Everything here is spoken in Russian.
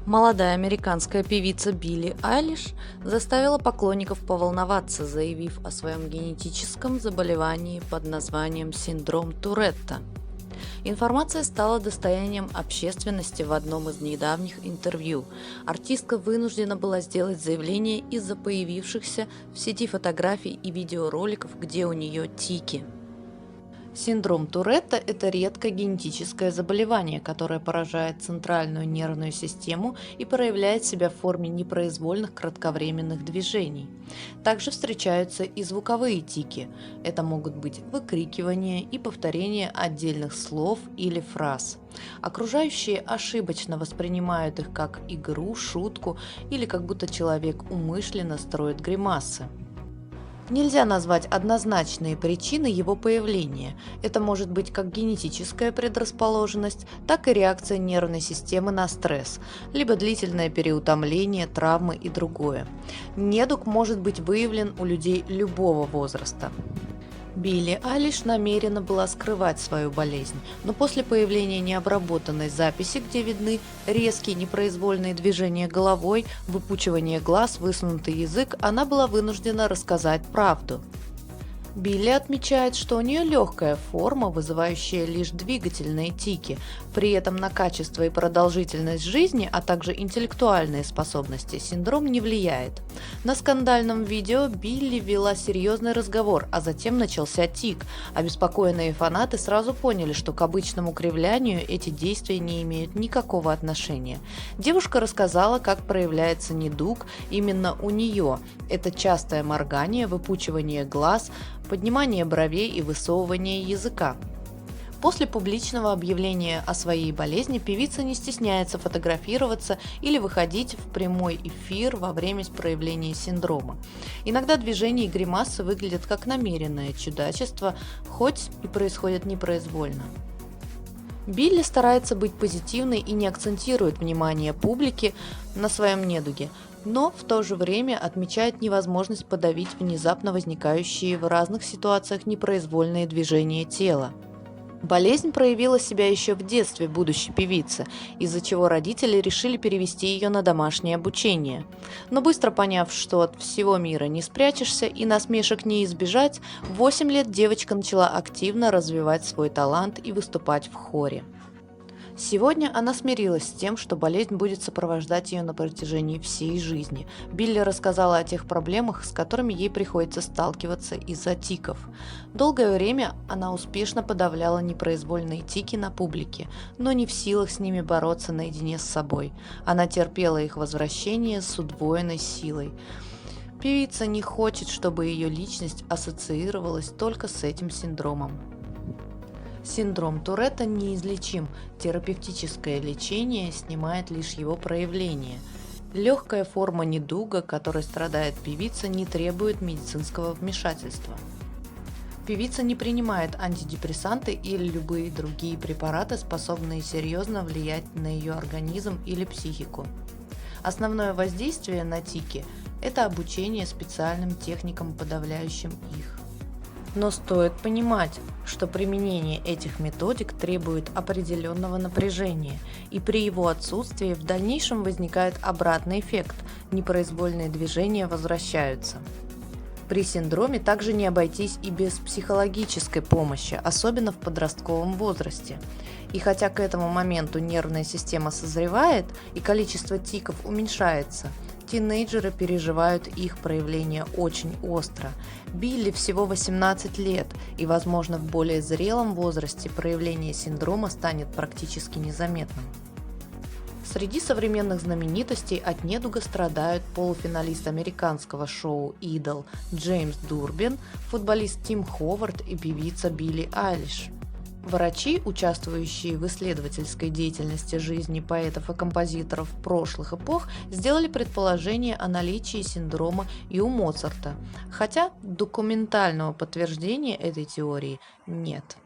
Молодая американская певица Билли Айлиш заставила поклонников поволноваться, заявив о своем генетическом заболевании под названием синдром Туретта. Информация стала достоянием общественности в одном из недавних интервью. Артистка вынуждена была сделать заявление из-за появившихся в сети фотографий и видеороликов, где у нее тики. Синдром Туретта – это редкое генетическое заболевание, которое поражает центральную нервную систему и проявляет себя в форме непроизвольных кратковременных движений. Также встречаются и звуковые тики. Это могут быть выкрикивание и повторение отдельных слов или фраз. Окружающие ошибочно воспринимают их как игру, шутку или как будто человек умышленно строит гримасы. Нельзя назвать однозначные причины его появления. Это может быть как генетическая предрасположенность, так и реакция нервной системы на стресс, либо длительное переутомление, травмы и другое. Недуг может быть выявлен у людей любого возраста. Билли Айлиш намерена была скрывать свою болезнь, но после появления необработанной записи, где видны резкие непроизвольные движения головой, выпучивание глаз, высунутый язык, она была вынуждена рассказать правду. Билли отмечает, что у нее легкая форма, вызывающая лишь двигательные тики, при этом на качество и продолжительность жизни, а также интеллектуальные способности синдром не влияет. На скандальном видео Билли вела серьезный разговор, а затем начался тик. Обеспокоенные фанаты сразу поняли, что к обычному кривлянию эти действия не имеют никакого отношения. Девушка рассказала, как проявляется недуг именно у нее. Это частое моргание, выпучивание глаз, поднимание бровей и высовывание языка. После публичного объявления о своей болезни певица не стесняется фотографироваться или выходить в прямой эфир во время проявления синдрома. Иногда движения и гримасы выглядят как намеренное чудачество, хоть и происходят непроизвольно. Билли старается быть позитивной и не акцентирует внимание публики на своем недуге, но в то же время отмечает невозможность подавить внезапно возникающие в разных ситуациях непроизвольные движения тела. Болезнь проявила себя еще в детстве будущей певицы, из-за чего родители решили перевести ее на домашнее обучение. Но быстро поняв, что от всего мира не спрячешься и насмешек не избежать, в 8 лет девочка начала активно развивать свой талант и выступать в хоре. Сегодня она смирилась с тем, что болезнь будет сопровождать ее на протяжении всей жизни. Билли рассказала о тех проблемах, с которыми ей приходится сталкиваться из-за тиков. Долгое время она успешно подавляла непроизвольные тики на публике, но не в силах с ними бороться наедине с собой. Она терпела их возвращение с удвоенной силой. Певица не хочет, чтобы ее личность ассоциировалась только с этим синдромом. Синдром Туретта неизлечим, терапевтическое лечение снимает лишь его проявление. Легкая форма недуга, которой страдает певица, не требует медицинского вмешательства. Певица не принимает антидепрессанты или любые другие препараты, способные серьезно влиять на ее организм или психику. Основное воздействие на тики – это обучение специальным техникам, подавляющим их. Но стоит понимать, что применение этих методик требует определенного напряжения, и при его отсутствии в дальнейшем возникает обратный эффект – непроизвольные движения возвращаются. При синдроме также не обойтись и без психологической помощи, особенно в подростковом возрасте. И хотя к этому моменту нервная система созревает и количество тиков уменьшается, тинейджеры переживают их проявление очень остро. Билли всего 18 лет, и, возможно, в более зрелом возрасте проявление синдрома станет практически незаметным. Среди современных знаменитостей от недуга страдают полуфиналист американского шоу «Идол» Джеймс Дурбин, футболист Тим Ховард и певица Билли Айлиш. Врачи, участвующие в исследовательской деятельности жизни поэтов и композиторов прошлых эпох, сделали предположение о наличии синдрома и у Моцарта, хотя документального подтверждения этой теории нет.